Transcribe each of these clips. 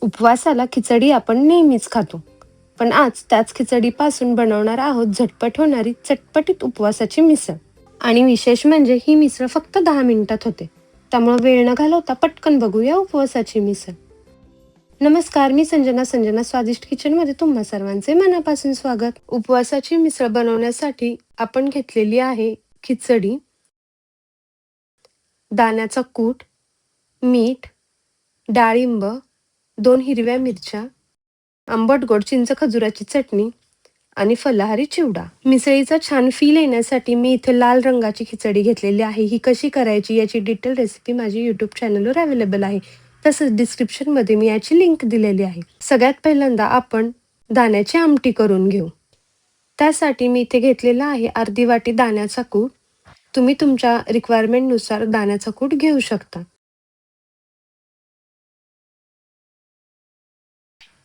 उपवासाला खिचडी आपण नेहमीच खातो, पण आज त्याच खिचडीपासून बनवणार आहोत झटपट होणारी चटपटीत उपवासाची मिसळ. आणि विशेष म्हणजे ही मिसळ फक्त 10 मिनिटात होते. त्यामुळे वेळ न घालवता पटकन बघूया उपवासाची मिसळ. नमस्कार, मी संजना स्वादिष्ट किचनमध्ये तुम्हा सर्वांचे मनापासून स्वागत. उपवासाची मिसळ बनवण्यासाठी आपण घेतलेली आहे खिचडी, दाण्याचा कूट, मीठ, डाळिंब, 2 हिरव्या मिरच्या, आंबट गोड चिंच खजुराची चटणी आणि फलाहारी चिवडा. मिसळीचा छान फील येण्यासाठी मी इथे लाल रंगाची खिचडी घेतलेली आहे. ही कशी करायची याची डिटेल रेसिपी माझी यूट्यूब चॅनलवर अवेलेबल आहे. तसंच डिस्क्रिप्शनमध्ये मी याची लिंक दिलेली आहे. सगळ्यात पहिल्यांदा आपण दाण्याची आमटी करून घेऊ. त्यासाठी मी इथे घेतलेला आहे अर्धी वाटी दाण्याचा कूट. तुम्ही तुमच्या रिक्वायरमेंटनुसार दाण्याचा कूट घेऊ शकता.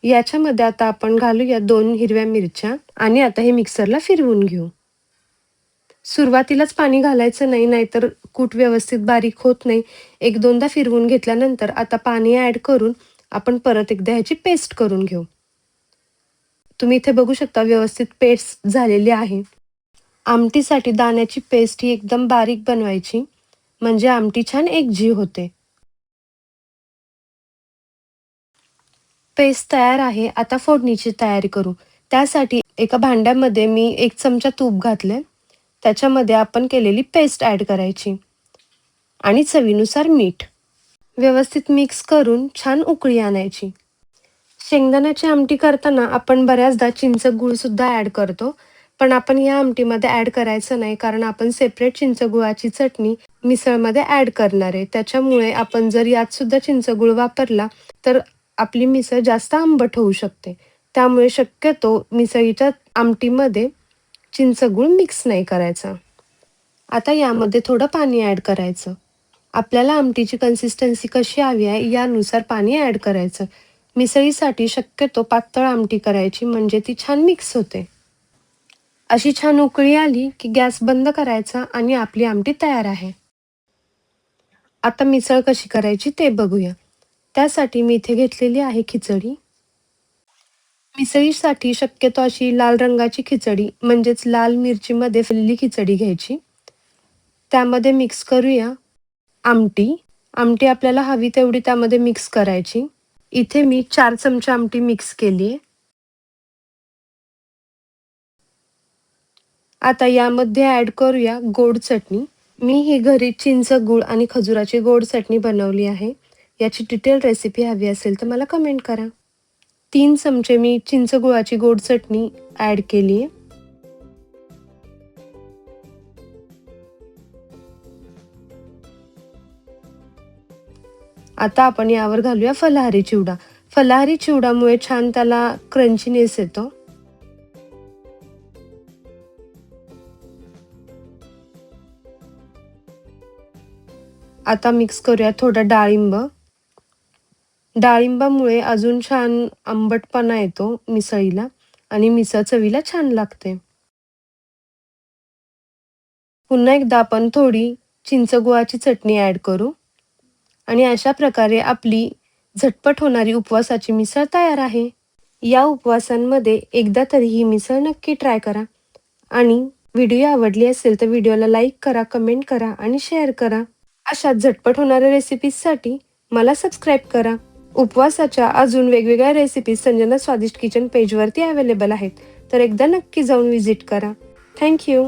याच्यामध्ये आता आपण घालूया 2 हिरव्या मिरच्या आणि आता हे मिक्सरला फिरवून घेऊ. सुरुवातीलाच पाणी घालायचं नाही, नाहीतर कूट व्यवस्थित बारीक होत नाही. 1-2दा फिरवून घेतल्यानंतर आता पाणी ॲड करून आपण परत एकदा ह्याची पेस्ट करून घेऊ. तुम्ही इथे बघू शकता व्यवस्थित पेस्ट झालेली आहे. आमटीसाठी दाण्याची पेस्ट ही एकदम बारीक बनवायची, म्हणजे आमटी छान एकजीव होते. पेस्ट तयार आहे. आता फोडणीची तयारी करू. त्यासाठी एका भांड्यामध्ये मी 1 चमचा तूप घातले. त्याच्यामध्ये आपण केलेली पेस्ट ॲड करायची आणि चवीनुसार मीठ. व्यवस्थित मिक्स करून छान उकळी आणायची. शेंगदाण्याची आमटी करताना आपण बऱ्याचदा चिंच गूळसुद्धा ॲड करतो, पण आपण या आमटीमध्ये ॲड करायचं नाही, कारण आपण सेपरेट चिंच गुळाची चटणी मिसळमध्ये ॲड करणार आहे. त्याच्यामुळे आपण जर यात सुद्धा चिंच गूळ वापरला तर आपली मिसळ जास्त आंबट होऊ शकते. त्यामुळे शक्यतो मिसळीच्या आमटीमध्ये चिंच गूळ मिक्स नाही करायचा. आता यामध्ये थोडं पाणी ॲड करायचं. आपल्याला आमटीची कन्सिस्टन्सी कशी हवी आहे यानुसार पाणी ॲड करायचं. मिसळीसाठी शक्यतो पातळ आमटी करायची, म्हणजे ती छान मिक्स होते. अशी छान उकळी आली की गॅस बंद करायचा आणि आपली आमटी तयार आहे. आता मिसळ कशी करायची ते बघूया. त्यासाठी मी इथे घेतलेली आहे खिचडी. मिसळीसाठी शक्यतो अशी लाल रंगाची खिचडी, म्हणजेच लाल मिरचीमध्ये फुललेली खिचडी घ्यायची. त्यामध्ये मिक्स करूया आमटी. आमटी आपल्याला हवी तेवढी त्यामध्ये मिक्स करायची. इथे मी 4 चमचे आमटी मिक्स केली आहे. आता यामध्ये ॲड करूया गोड चटणी. मी ही घरी चिंच गूळ आणि खजुराची गोड चटणी बनवली आहे. याची डिटेल रेसिपी हवी असेल तर मला कमेंट करा. 3 चमचे मी चिंच गुळाची गोड चटणी ॲड केली आहे. आता आपण यावर घालूया फलाहारी चिवडा. फलाहारी चिवडामुळे छान त्याला क्रंचीनेस येतो. आता मिक्स करूया थोडं डाळिंब. डाळिंबामुळे अजून छान आंबटपणा येतो मिसळीला आणि मिसळ चवीला छान लागते. पुन्हा एकदा आपण थोडी चिंच गुळाची चटणी ॲड करू आणि अशा प्रकारे आपली झटपट होणारी उपवासाची मिसळ तयार आहे. या उपवासांमध्ये एकदा तरी ही मिसळ नक्की ट्राय करा आणि व्हिडिओ आवडली असेल तर व्हिडिओला लाईक करा, कमेंट करा आणि शेअर करा. अशाच झटपट होणाऱ्या रेसिपीजसाठी मला सबस्क्राईब करा. उपवासाच्या अजून वेगवेगळ्या रेसिपीज संजना स्वादिष्ट किचन पेजवरती अवेलेबल आहेत, तर एकदा नक्की जाऊन व्हिजिट करा. थँक्यू.